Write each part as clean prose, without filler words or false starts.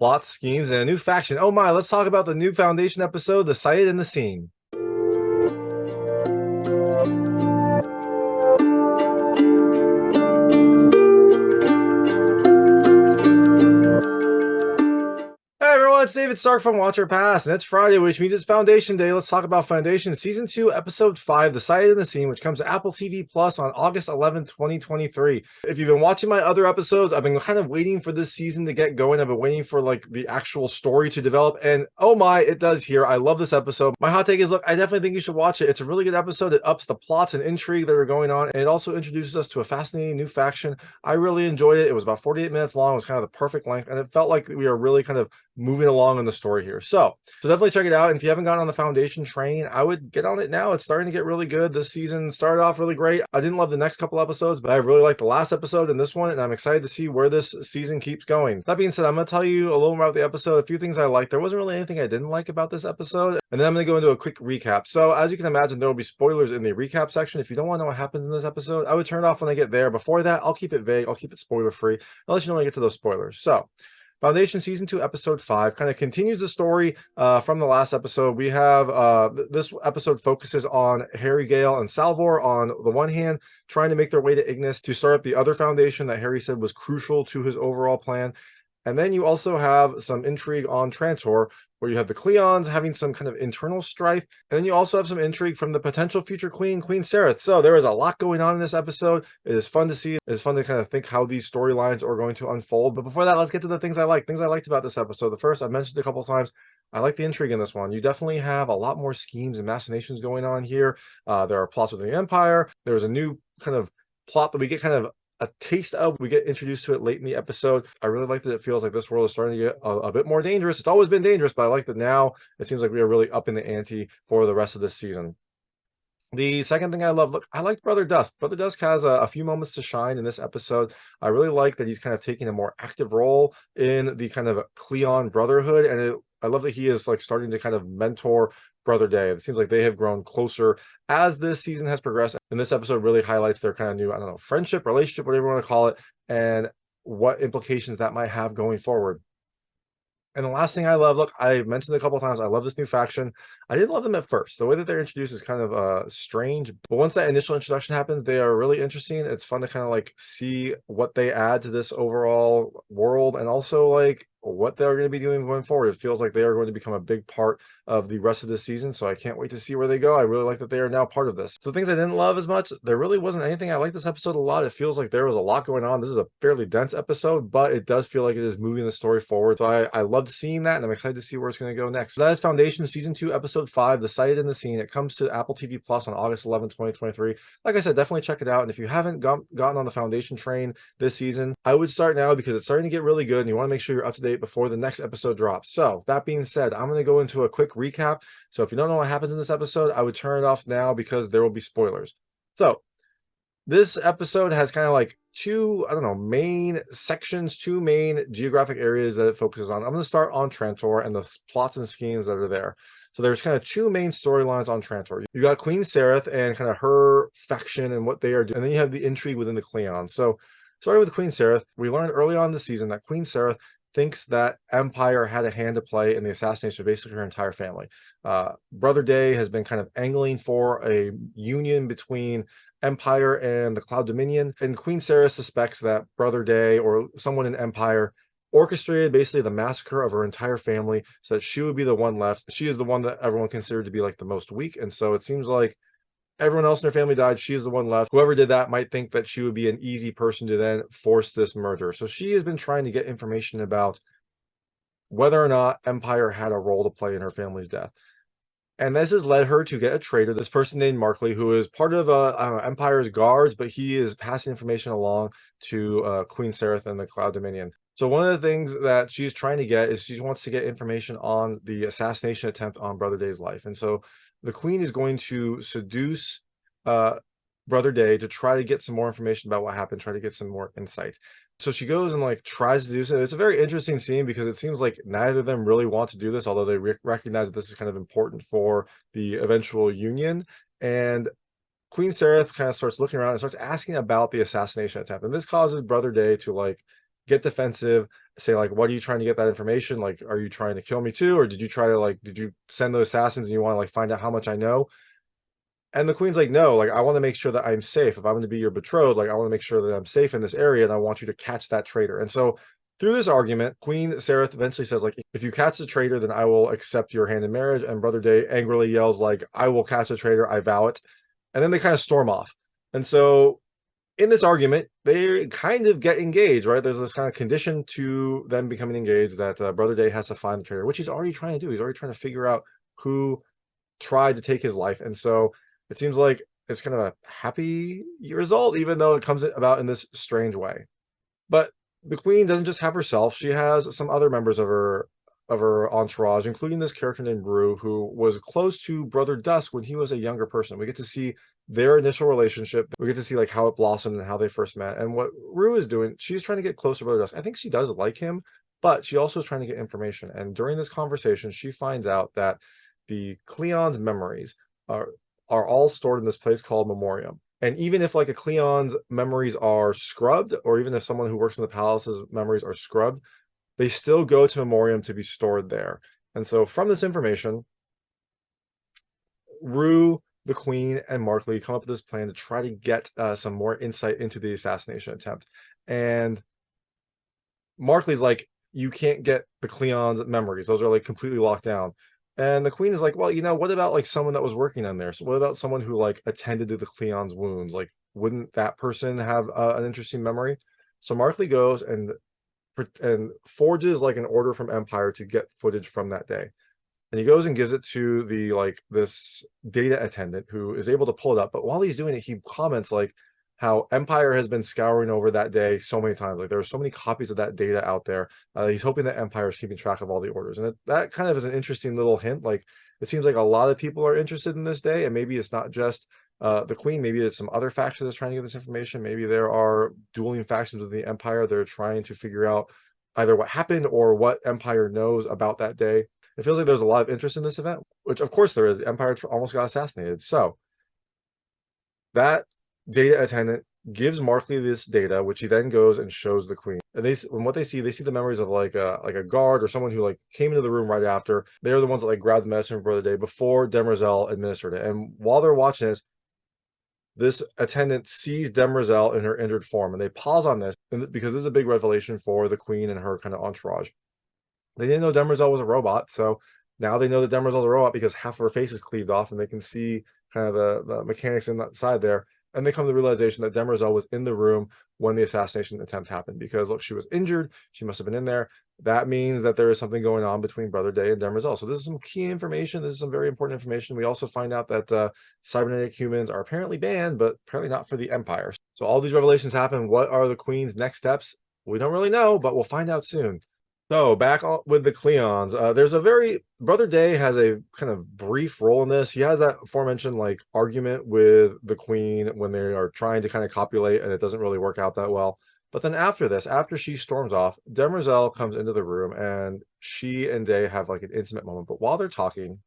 Plots, schemes, and a new faction. Oh my, let's talk about the new Foundation episode, The Sight and the Scene. Hey everyone, it's David Stark from Watcher Pass, and it's Friday, which means it's Foundation Day. Let's talk about Foundation Season 2, Episode 5, The Sight and the Scene, which comes to Apple TV Plus on August 11th, 2023. If you've been watching my other episodes, I've been kind of waiting for this season to get going. I've been waiting for like the actual story to develop, and oh my, it does here. I love this episode. My hot take is, look, I definitely think you should watch it. It's a really good episode. It ups the plots and intrigue that are going on, and it also introduces us to a fascinating new faction. I really enjoyed it. It was about 48 minutes long. It was kind of the perfect length, and it felt like we are really kind of moving along in the story here. So definitely check it out. And if you haven't gotten on the Foundation train, I would get on it now. It's starting to get really good. This season started off really great. I didn't love the next couple episodes, but I really liked the last episode and this one, and I'm excited to see where this season keeps going. That being said, I'm going to tell you a little more about the episode, a few things I liked. There wasn't really anything I didn't like about this episode, and then I'm going to go into a quick recap. So as you can imagine, there will be spoilers in the recap section. If you don't want to know what happens in this episode, I would turn it off when I get there. Before that, I'll keep it vague. I'll keep it spoiler free. I'll let you know when I get to those spoilers. So Foundation Season 2, Episode 5 kind of continues the story from the last episode. We have this episode focuses on Harry, Gaal, and Salvor on the one hand, trying to make their way to Ignis to start up the other Foundation that Harry said was crucial to his overall plan. And then you also have some intrigue on Trantor, where you have the Cleons having some kind of internal strife. And then you also have some intrigue from the potential future queen, Queen Sareth. So there is a lot going on in this episode. It is fun to see. It is fun to kind of think how these storylines are going to unfold. But before that, let's get to the things I like. Things I liked about this episode. The first, I mentioned a couple of times, I like the intrigue in this one. You definitely have a lot more schemes and machinations going on here. There are plots within the Empire. There's a new kind of plot that we get kind of a taste of. We get introduced to it late in the episode. I really like that it feels like this world is starting to get a bit more dangerous. It's always been dangerous, but I like that now it seems like we are really upping the ante for the rest of this season. The second thing I love, look, I like Brother Dusk. Brother Dusk has a few moments to shine in this episode. I really like that he's kind of taking a more active role in the kind of Cleon Brotherhood, and I love that he is like starting to kind of mentor Brother Day. It seems like they have grown closer as this season has progressed, and this episode really highlights their kind of new, I don't know, friendship, relationship, whatever you want to call it, and what implications that might have going forward. And the last thing I love, look, I mentioned a couple of times, I love this new faction. I didn't love them at first. The way that they're introduced is kind of strange, but once that initial introduction happens, they are really interesting. It's fun to kind of like see what they add to this overall world, and also like what they're going to be doing going forward. It feels like they are going to become a big part of the rest of this season, so I can't wait to see where they go. I really like that they are now part of this. So things I didn't love as much, there really wasn't anything. I like this episode a lot. It feels like there was a lot going on. This is a fairly dense episode, but it does feel like it is moving the story forward. So I loved seeing that, and I'm excited to see where it's going to go next. So that is Foundation Season 2, Episode 5, The Sight and the Scene. It comes to Apple TV Plus on August 11th, 2023. Like I said, definitely check it out. And if you haven't gotten on the Foundation train this season, I would start now because it's starting to get really good, and you want to make sure you're up to date before the next episode drops. So that being said, I'm going to go into a quick recap. So if you don't know what happens in this episode, I would turn it off now because there will be spoilers. So this episode has kind of like two, I don't know, main sections, two main geographic areas that it focuses on. I'm going to start on Trantor and the plots and schemes that are there. So there's kind of two main storylines on Trantor. You got Queen Sareth and kind of her faction and what they are doing. And then you have the intrigue within the Cleon. So starting with Queen Sareth, we learned early on in the season that Queen Sareth thinks that Empire had a hand to play in the assassination of basically her entire family. Brother Day has been kind of angling for a union between Empire and the Cloud Dominion, and Queen Sareth suspects that Brother Day or someone in Empire orchestrated basically the massacre of her entire family so that she would be the one left. She is the one that everyone considered to be like the most weak, and so it seems like everyone else in her family died. She is the one left. Whoever did that might think that she would be an easy person to then force this merger. So she has been trying to get information about whether or not Empire had a role to play in her family's death. And this has led her to get a traitor, this person named Markley, who is part of Empire's guards, but he is passing information along to Queen Sareth and the Cloud Dominion. So one of the things that she's trying to get is she wants to get information on the assassination attempt on Brother Day's life. And so the Queen is going to seduce Brother Day to try to get some more information about what happened, try to get some more insight. So she goes and like tries to do so. It's a very interesting scene because it seems like neither of them really want to do this, although they recognize that this is kind of important for the eventual union. And Queen Sareth kind of starts looking around and starts asking about the assassination attempt. And this causes Brother Day to like get defensive, say like, what are you trying to get that information? Like, are you trying to kill me too? Or did you try to like, did you send the assassins and you want to like find out how much I know? And the queen's like, no, like I want to make sure that I'm safe. If I'm going to be your betrothed, like I want to make sure that I'm safe in this area, and I want you to catch that traitor. And so through this argument, Queen Sareth eventually says, like, if you catch the traitor, then I will accept your hand in marriage. And Brother Day angrily yells, like, I will catch the traitor, I vow it. And then they kind of storm off. And so in this argument, they kind of get engaged, right? There's this kind of condition to them becoming engaged that Brother Day has to find the traitor, which he's already trying to do. He's already trying to figure out who tried to take his life. And so it seems like it's kind of a happy result, even though it comes about in this strange way. But the queen doesn't just have herself; she has some other members of her entourage, including this character named Rue, who was close to Brother Dusk when he was a younger person. We get to see their initial relationship. We get to see like how it blossomed and how they first met. And what Rue is doing, she's trying to get close to Brother Dusk. I think she does like him, but she also is trying to get information. And during this conversation, she finds out that the Cleon's memories are all stored in this place called Memoriam. And even if like a Cleon's memories are scrubbed, or even if someone who works in the palace's memories are scrubbed, they still go to Memoriam to be stored there. And so from this information, Rue, the queen, and Markley come up with this plan to try to get some more insight into the assassination attempt. And Markley's like, you can't get the Cleon's memories. Those are like completely locked down. And the queen is like, well, what about like someone that was working on there? So what about someone who like attended to the Cleon's wounds? Like, wouldn't that person have an interesting memory? So Markley goes and forges like an order from Empire to get footage from that day. And he goes and gives it to the like this data attendant who is able to pull it up. But while he's doing it, he comments like how Empire has been scouring over that day so many times. Like there are so many copies of that data out there. He's hoping that Empire is keeping track of all the orders. And that kind of is an interesting little hint. Like it seems like a lot of people are interested in this day. And maybe it's not just the queen. Maybe there's some other factions that's trying to get this information. Maybe there are dueling factions of the Empire. They're trying to figure out either what happened or what Empire knows about that day. It feels like there's a lot of interest in this event, which of course there is. The Empire almost got assassinated. So that data attendant gives Markley this data, which he then goes and shows the queen. And what they see the memories of like a guard or someone who like came into the room right after. They're the ones that like grabbed the medicine for Brother Day before Demerzel administered it. And while they're watching this attendant sees Demerzel in her injured form, and they pause on this because this is a big revelation for the queen and her kind of entourage. They didn't know Demerzel was a robot, so now they know that Demerzel's a robot because half of her face is cleaved off, and they can see kind of the mechanics inside there. And they come to the realization that Demerzel was in the room when the assassination attempt happened because, look, she was injured. She must have been in there. That means that there is something going on between Brother Day and Demerzel. So this is some key information. This is some very important information. We also find out that cybernetic humans are apparently banned, but apparently not for the Empire. So all these revelations happen. What are the Queen's next steps? We don't really know, but we'll find out soon. So back with the Cleons, there's Brother Day has a kind of brief role in this. He has that aforementioned like argument with the Queen when they are trying to kind of copulate and it doesn't really work out that well. But then after this, after she storms off, Demerzel comes into the room and she and Day have like an intimate moment. But while they're talking,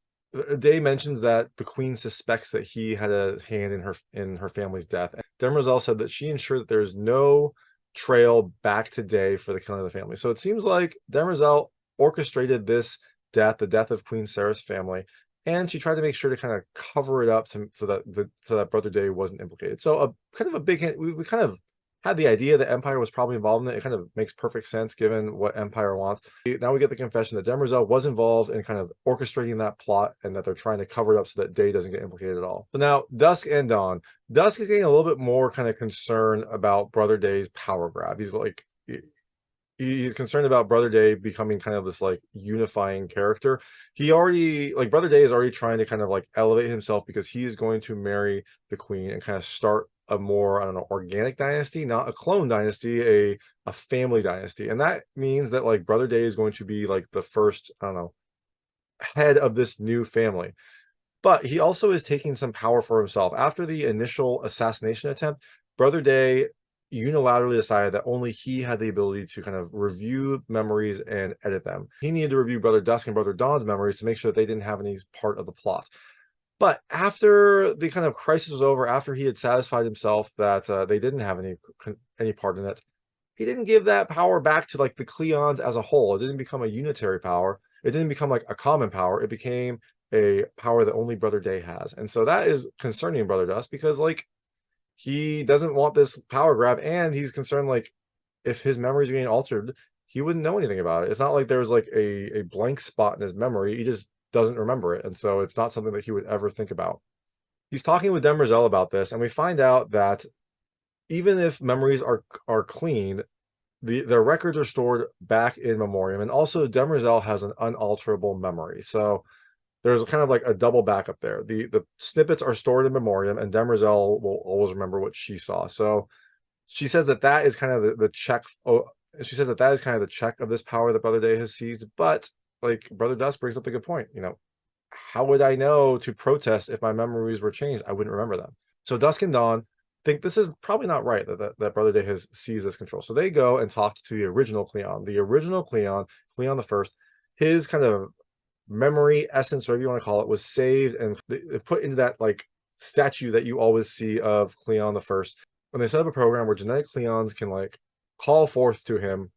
Day mentions that the Queen suspects that he had a hand in her family's death. And Demerzel said that she ensured that there's no trail back to Day for the killing of the family. So it seems like Demerzel orchestrated this death, the death of Queen Sarah's family, and she tried to make sure to kind of cover it up so that Brother Day wasn't implicated. So a kind of a big hint. We kind of had the idea that Empire was probably involved in it. It kind of makes perfect sense given what Empire wants. Now we get the confession that Demerzel was involved in kind of orchestrating that plot and that they're trying to cover it up so that Day doesn't get implicated at all. So now Dusk and Dawn. Dusk is getting a little bit more kind of concerned about Brother Day's power grab. He's concerned about Brother Day becoming kind of this like unifying character. Brother Day is already trying to kind of like elevate himself because he is going to marry the Queen and kind of start a more, I don't know, organic dynasty, not a clone dynasty, a family dynasty. And that means that like Brother Day is going to be like the first, I don't know, head of this new family. But he also is taking some power for himself. After the initial assassination attempt, Brother Day unilaterally decided that only he had the ability to kind of review memories and edit them. He needed to review Brother Dusk and Brother Dawn's memories to make sure that they didn't have any part of the plot. But after the kind of crisis was over, after he had satisfied himself that they didn't have any part in it, he didn't give that power back to like the Cleons as a whole. It didn't become a unitary power. It didn't become like a common power. It became a power that only Brother Day has. And so that is concerning Brother Dusk, because like he doesn't want this power grab, and he's concerned like if his memory is getting altered, he wouldn't know anything about it. It's not like there's like a blank spot in his memory. He just doesn't remember it. And so it's not something that he would ever think about. He's talking with Demerzel about this, and we find out that even if memories are cleaned, their records are stored back in memoriam, and also Demerzel has an unalterable memory. So there's kind of like a double backup there. The snippets are stored in memoriam, and Demerzel will always remember what she saw. So she says that is kind of the check. Oh, she says that is kind of the check of this power that Brother Day has seized. But like Brother Dusk brings up a good point. How would I know to protest if my memories were changed? I wouldn't remember them. So Dusk and Dawn think this is probably not right that Brother Day has seized this control. So they go and talk to the original Cleon, Cleon the First. His kind of memory, essence, whatever you want to call it, was saved and put into that like statue that you always see of Cleon the First. When they set up a program where genetic Cleons can like call forth to him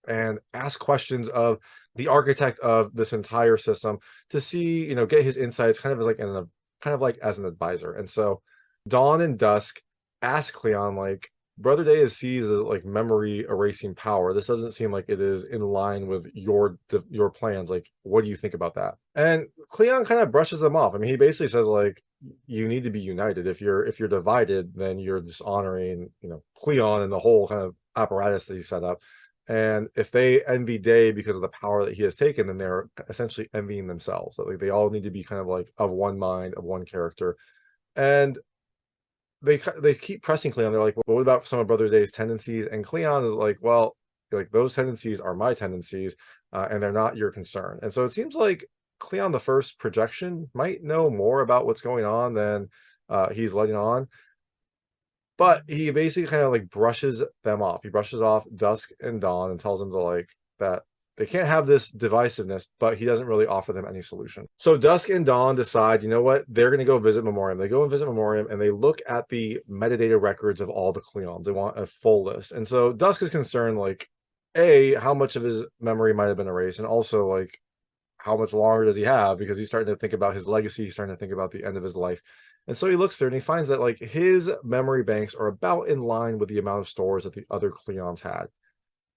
and ask questions of the architect of this entire system to see, get his insights kind of as an advisor. And so Dawn and Dusk ask Cleon, like, Brother Day is sees as like memory erasing power. This doesn't seem like it is in line with your plans. Like, what do you think about that? And Cleon kind of brushes them off. I mean, he basically says like, you need to be united. If you're divided, then you're dishonoring, Cleon and the whole kind of apparatus that he set up. And if they envy Day because of the power that he has taken, then they're essentially envying themselves. So, like, they all need to be kind of like of one mind, of one character. And they keep pressing Cleon. They're like, well, what about some of Brother Day's tendencies? And Cleon is like, well, like those tendencies are my tendencies, and they're not your concern. And so it seems like Cleon the First projection might know more about what's going on than he's letting on. But he basically kind of like brushes them off. He brushes off Dusk and Dawn and tells them to like that they can't have this divisiveness, but he doesn't really offer them any solution. So Dusk and Dawn decide, you know what? They're going to go visit Memoriam. They go and visit Memoriam, and they look at the metadata records of all the Cleons. They want a full list. And so Dusk is concerned, like, A, how much of his memory might have been erased, and also, like, how much longer does he have? Because he's starting to think about his legacy. He's starting to think about the end of his life. And so he looks through and he finds that, like, his memory banks are about in line with the amount of stores that the other Cleons had.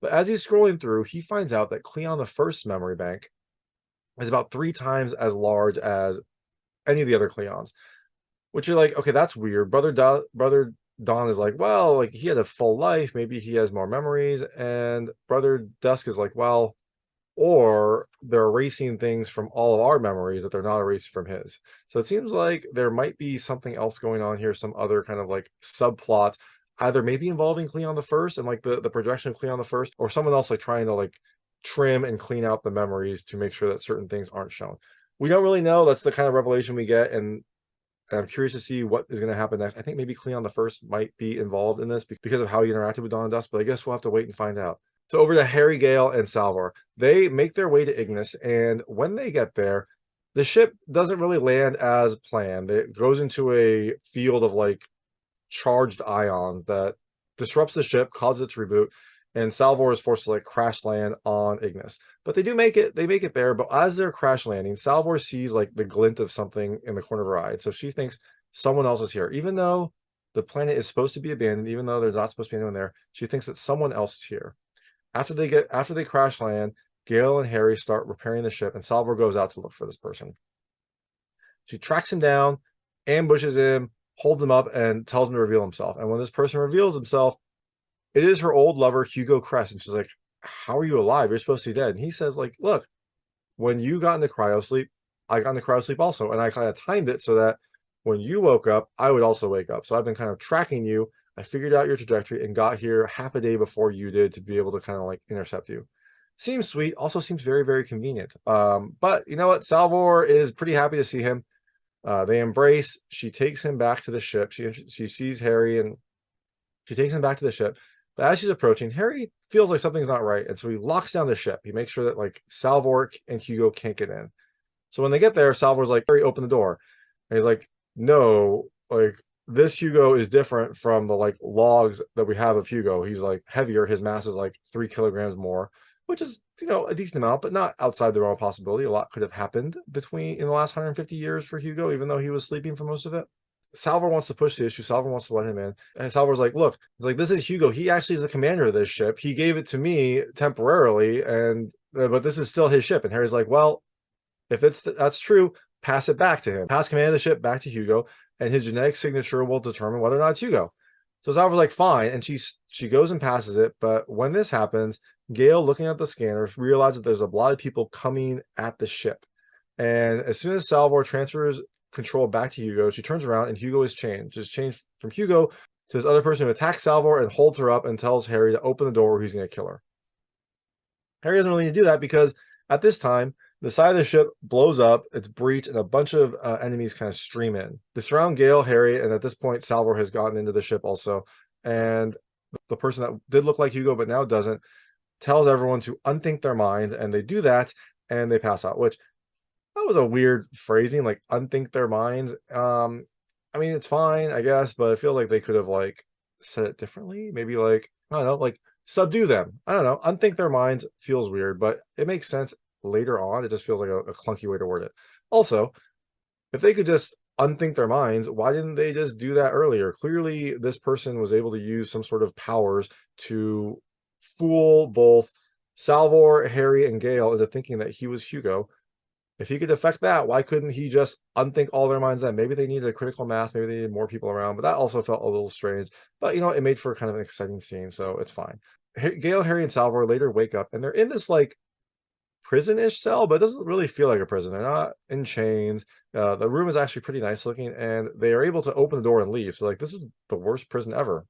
But as he's scrolling through, he finds out that Cleon the First's memory bank is about 3 times as large as any of the other Cleons, which you're like, okay, that's weird. Brother Dawn is like, well, like he had a full life. Maybe he has more memories. And Brother Dusk is like, well, or they're erasing things from all of our memories that they're not erasing from his. So it seems like there might be something else going on here, some other kind of like subplot, either maybe involving Cleon the First and like the projection of Cleon the First, or someone else like trying to like trim and clean out the memories to make sure that certain things aren't shown. We don't really know. That's the kind of revelation we get, and I'm curious to see what is going to happen next. I think maybe Cleon the First might be involved in this because of how he interacted with Dawn and Dusk, but I guess we'll have to wait and find out. So over to Harry, Gaal, and Salvor. They make their way to Ignis, and when they get there, the ship doesn't really land as planned. It goes into a field of like charged ions that disrupts the ship, causes it to reboot, and Salvor is forced to like crash land on Ignis. But they do make it. They make it there. But as they're crash landing, Salvor sees like the glint of something in the corner of her eye. So she thinks someone else is here, even though the planet is supposed to be abandoned, even though there's not supposed to be anyone there. She thinks that someone else is here. After they crash land, Gaal and Harry start repairing the ship, and Salvor goes out to look for this person. She tracks him down, ambushes him, holds him up, and tells him to reveal himself. And when this person reveals himself, it is her old lover, Hugo Crest. And she's like, how are you alive? You're supposed to be dead. And he says, like, look, when you got into cryosleep, I got into cryosleep also. And I kind of timed it so that when you woke up, I would also wake up. So I've been kind of tracking you. I figured out your trajectory and got here half a day before you did to be able to kind of like intercept you. Seems sweet. Also seems very, very convenient. But you know what? Salvor is pretty happy to see him. They embrace. She takes him back to the ship. She sees Harry and she takes him back to the ship. But as she's approaching, Harry feels like something's not right. And so he locks down the ship. He makes sure that like Salvor and Hugo can't get in. So when they get there, Salvor's like, Harry, open the door. And he's like, no, like, this Hugo is different from the like logs that we have of Hugo. He's like heavier. His mass is like 3 kilograms more, which is, a decent amount, but not outside the realm of possibility. A lot could have happened in the last 150 years for Hugo, even though he was sleeping for most of it. Salvor wants to push the issue. Salvor wants to let him in. And Salvor's like, look, he's like, this is Hugo. He actually is the commander of this ship. He gave it to me temporarily, and but this is still his ship. And Harry's like, well, if that's true, pass it back to him. Pass command of the ship back to Hugo, and his genetic signature will determine whether or not it's Hugo. So Salvor's like, fine, and she goes and passes it. But when this happens, Gaal, looking at the scanner, realizes there's a lot of people coming at the ship. And as soon as Salvor transfers control back to Hugo, she turns around and Hugo is changed. Just changed from Hugo to this other person who attacks Salvor and holds her up and tells Harry to open the door or he's going to kill her. Harry doesn't really need to do that because at this time, the side of the ship blows up, it's breached, and a bunch of enemies kind of stream in. They surround Gaal, Harry, and at this point, Salvor has gotten into the ship also. And the person that did look like Hugo but now doesn't tells everyone to unthink their minds, and they do that, and they pass out, which that was a weird phrasing, like unthink their minds. I mean, it's fine, I guess, but I feel like they could have like said it differently. Maybe like, I don't know, like subdue them. I don't know. Unthink their minds feels weird, but it makes sense later on. It just feels like a clunky way to word it. Also, if they could just unthink their minds, why didn't they just do that earlier? Clearly, this person was able to use some sort of powers to fool both Salvor, Harry, and Gaal into thinking that he was Hugo. If he could affect that, why couldn't he just unthink all their minds then? Maybe they needed a critical mass, maybe they needed more people around, but that also felt a little strange. But it made for kind of an exciting scene, so it's fine. Gaal, Harry, and Salvor later wake up, and they're in this like prison-ish cell, but it doesn't really feel like a prison. They're not in chains. The room is actually pretty nice looking, and they are able to open the door and leave. So like, this is the worst prison ever.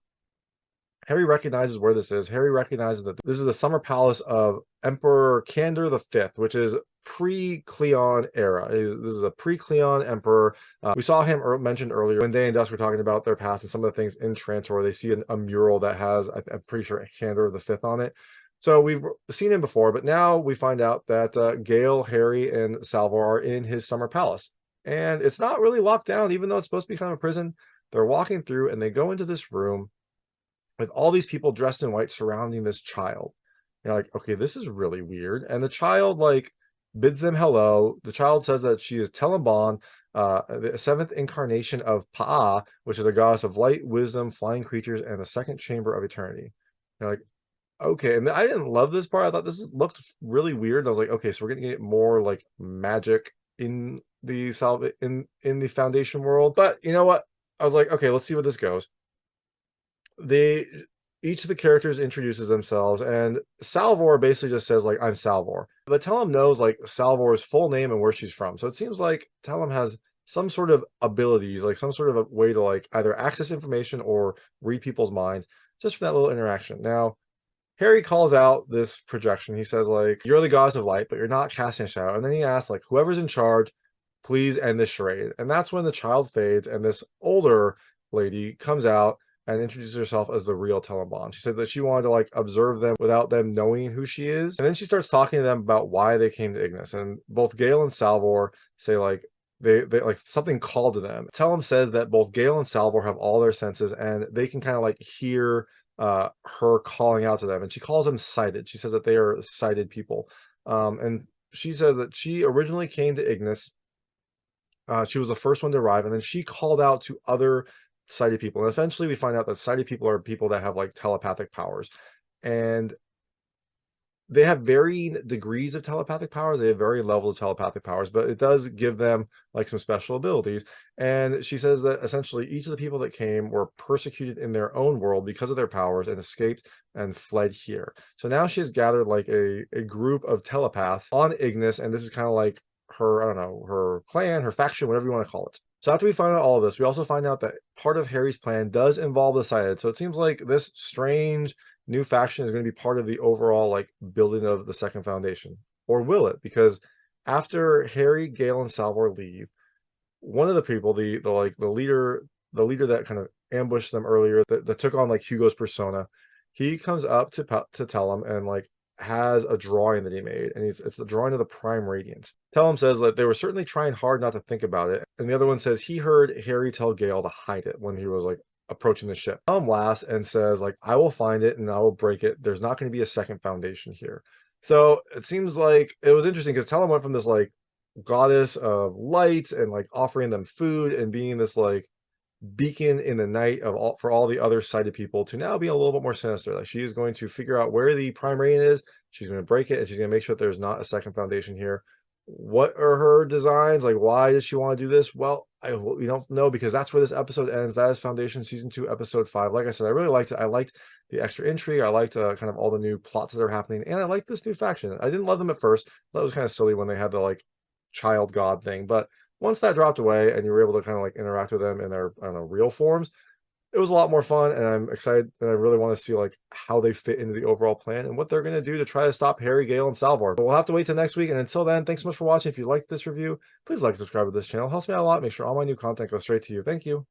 Harry recognizes where this is. Harry recognizes that this is the summer palace of Emperor Candor V, which is pre-Cleon era. This is a pre-Cleon emperor. We saw him mentioned earlier when Day and Dusk were talking about their past and some of the things in Trantor. They see a mural that has, I'm pretty sure, Candor V on it. So we've seen him before, but now we find out that Gaal, Harry, and Salvor are in his summer palace. And it's not really locked down, even though it's supposed to be kind of a prison. They're walking through and they go into this room with all these people dressed in white surrounding this child. You're like, okay, this is really weird. And the child like bids them hello. The child says that she is Telembon, the 7th incarnation of Pa'a, which is a goddess of light, wisdom, flying creatures, and the second chamber of eternity. You're like, okay. And I didn't love this part. I thought this looked really weird. I was like, okay, so we're gonna get more like magic in the in the Foundation world. But you know what? I was like, okay, let's see where this goes. Each of the characters introduces themselves, and Salvor basically just says like, I'm Salvor, but Tellum knows like Salvor's full name and where she's from. So it seems like Tellum has some sort of abilities, like some sort of a way to like either access information or read people's minds just for that little interaction. Now Harry calls out this projection. He says like, you're the goddess of light, but you're not casting a shadow. And then he asks like, whoever's in charge, please end this charade. And that's when the child fades and this older lady comes out and introduces herself as the real Telembon. She said that she wanted to like observe them without them knowing who she is. And then she starts talking to them about why they came to Ignis. And both Gaal and Salvor say like they like something called to them. Tellum says that both Gaal and Salvor have all their senses and they can kind of like hear her calling out to them. And she calls them sighted. She says that they are sighted people. And she says that she originally came to Ignis. She was the first one to arrive, and then she called out to other sighted people. And eventually we find out that sighted people are people that have like telepathic powers. And they have varying degrees of telepathic powers. They have varying levels of telepathic powers, but it does give them like some special abilities. And she says that essentially each of the people that came were persecuted in their own world because of their powers and escaped and fled here. So now she has gathered like a group of telepaths on Ignis, and this is kind of like her, I don't know, her clan, her faction, whatever you want to call it. So after we find out all of this, we also find out that part of Harry's plan does involve the Sighted. So it seems like this strange new faction is going to be part of the overall like building of the second foundation. Or will it? Because after Harry, Gaal, and Salvor leave, one of the people, the leader that kind of ambushed them earlier, that took on like Hugo's persona, he comes up to Tellum and like has a drawing that he made, and it's the drawing of the Prime Radiant. Tellum says that they were certainly trying hard not to think about it, and the other one says he heard Harry tell Gaal to hide it when he was like approaching the ship. Tellum laughs and says like, I will find it and I will break it. There's not going to be a second foundation here. So it seems like it was interesting because Tellum went from this like goddess of light and like offering them food and being this like beacon in the night of all for all the other sighted people to now be a little bit more sinister. Like she is going to figure out where the Prime Radiant is. She's going to break it and she's going to make sure that there's not a second foundation here. What are her designs? Like, why does she want to do this? Well, we don't know because that's where this episode ends. That is Foundation Season 2, Episode 5. Like I said, I really liked it. I liked the extra intrigue. I liked kind of all the new plots that are happening. And I liked this new faction. I didn't love them at first. That was kind of silly when they had the like child god thing. But once that dropped away and you were able to kind of like interact with them in their, I don't know, real forms, it was a lot more fun, and I'm excited, and I really want to see like how they fit into the overall plan and what they're going to do to try to stop Harry, Gaal, and Salvor. But we'll have to wait till next week, and until then, thanks so much for watching. If you liked this review, please like and subscribe to this channel. It helps me out a lot. Make sure all my new content goes straight to you. Thank you.